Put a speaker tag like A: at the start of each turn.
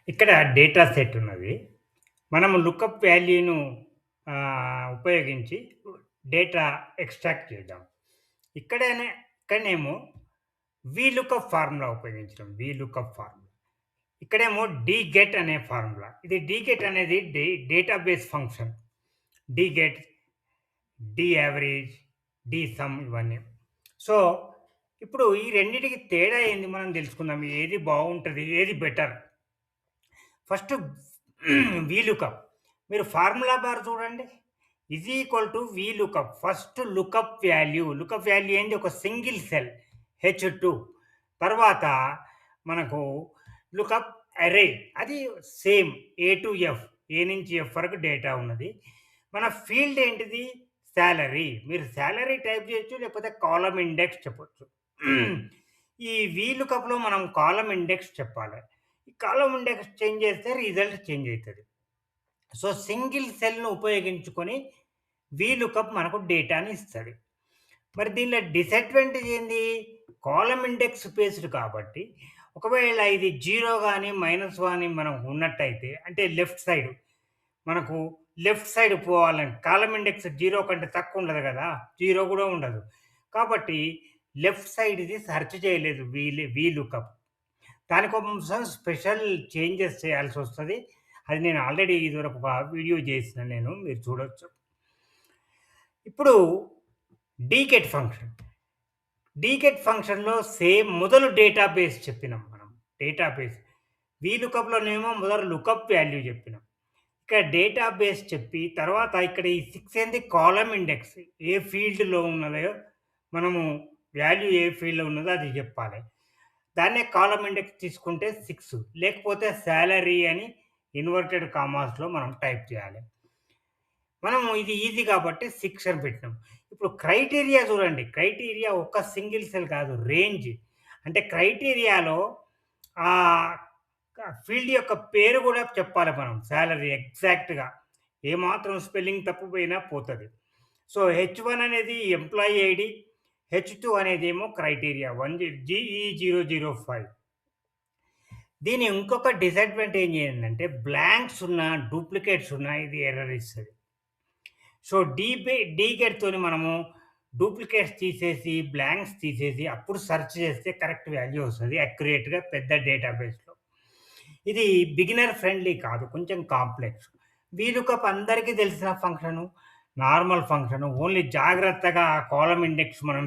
A: ఇక్కడ data set ఉన్నది. మనము లుకప్ వాల్యూను ఉపయోగించి డేటా ఎక్స్ట్రాక్ట్ చేద్దాం. ఇక్కడనే ఇక్కడనేమో వీలుకప్ ఫార్ములా ఉపయోగించడం. VLOOKUP formula. ఇక్కడేమో డీగెట్ అనే ఫార్ములా. ఇది డీగెట్ అనేది డేటాబేస్ ఫంక్షన్. డీగెట్, డీయావరేజ్, డీసమ్ ఇవన్నీ. సో, ఇప్పుడు ఈ రెండిటికి తేడా ఏంది మనం తెలుసుకుందాం. ఏది బావుంటది? ఏది బెటర్? First VLOOKUP. మీరు ఫార్ములా బార్ చూడండి. Is equal to VLOOKUP. First lookup value. Lookup value ఏంది? ఒక సింగిల్ సెల్ హెచ్2. తర్వాత మనకు లుకప్ అరే. అది సేమ్ ఏ టు ఎఫ్. ఏ నుంచి ఎఫ్ వరకు డేటా ఉన్నది. మన ఫీల్డ్ ఏంటిది? సాలరీ. మీరు సాలరీ టైప్ చేయొచ్చు. లేకపోతే కాలమ్ ఇండెక్స్ చెప్పొచ్చు. ఈ వీలుకప్‌లో మనం కాలమ్ ఇండెక్స్ చెప్పాలి. ఈ కాలమ్ ఇండెక్స్ చేంజ్ చేస్తే రిజల్ట్ చేంజ్ అయితది. సో, సింగిల్ సెల్‌ను ఉపయోగించుకొని వీలుకప్ మనకు డేటాని ఇస్తది. మరి దీనిలో డిసడ్వాంటేజ్ ఏంది? కాలమ్ ఇండెక్స్ బేస్డ్ కాబట్టి, ఒకవేళ ఇది 0 గాని, మైనస్ గాని మనం ఉన్నట్టయితే అంటే లెఫ్ట్ సైడ్ మనకు లెఫ్ట్ సైడ్ పోవాలని కాలమ్ ఇండెక్స్ 0 కంటే తక్కువ ఉండదు గదా! 0 గూడా ఉండదు. కాబట్టి లెఫ్ట్ సైడ్ ఇది సెర్చ్ చేయలేదు వీలుకప్. దానికోసం స్పెషల్ చేంజెస్ చేయాల్సొస్తది. అది నేను ఆల్రెడీ ఇదివరకు ఒక వీడియో చేసిన నేను. మీరు చూడొచ్చు. ఇప్పుడు డీగెట్ ఫంక్షన్. డీగెట్ ఫంక్షన్‌లో సేమ్ మొదలు డేటాబేస్ చెప్పినాం మనం. డేటాబేస్. వీలుకప్‌లోనేమో మొదలు లుకప్ వాల్యూ చెప్పినాం. ఇక్కడ డేటాబేస్ చెప్పి తర్వాత ఇక్కడ ఈ 6 ఏంది కాలమ్ ఇండెక్స్. ఏ ఫీల్డ్‌లో ఉన్నదో మనము వాల్యూ ఏ ఫీల్డ్‌లో ఉన్నదో అది జెప్పాలి. దాన్నే కాలమ్ ఇండెక్స్ తీసుకుంటే 6 లేకపోతే సాలరీ అని ఇన్వర్టెడ్ కామాస్‌లో మనం టైప్ చేయాలి. మనము ఇది ఈజీ కాబట్టి 6 అని పెట్టినాం. ఇప్పుడు క్రైటీరియా చూడండి. క్రైటీరియా ఒక్క సింగిల్ సెల్ కాదు రేంజ్. అంటే క్రైటీరియాలో ఆహ్, ఫీల్డ్ యొక్క పేరు గూడా చెప్పాలి మనం. సాలరీ ఎగ్జాక్ట్‌గా. ఏమాత్రం స్పెల్లింగ్ తప్పు పోయినా పోతది. సో, హెచ్1 అనేది ఎంప్లాయీ ఐడీ. హెచ్2 అనేదేమో క్రైటీరియా 1 జీఈ005. దీని ఇంకొక డిసడ్వాంటేజ్ ఏంటంటే బ్లాంక్స్ ఉన్న, డూప్లికేట్స్ ఉన్న ఇది ఎర్రర్ ఇస్తది. సో, డీగెట్‌తోని మనము డూప్లికేట్స్ తీసేసి, బ్లాంక్స్ తీసేసి అప్పుడు సెర్చ్ చేస్తే కరెక్ట్ వాల్యూ వస్తది. అక్యురేట్‌గా పెద్ద డేటాబేస్‌లో. ఇది బిగినర్ ఫ్రెండ్లీ కాదు. కొంచెం కాంప్లెక్స్. వీలుకప్ అందరికీ తెలిసిన ఫంక్షను. Normal function. ఓన్లీ జాగ్రత్తగా ఆ కాలమ్ ఇండెక్స్ మనం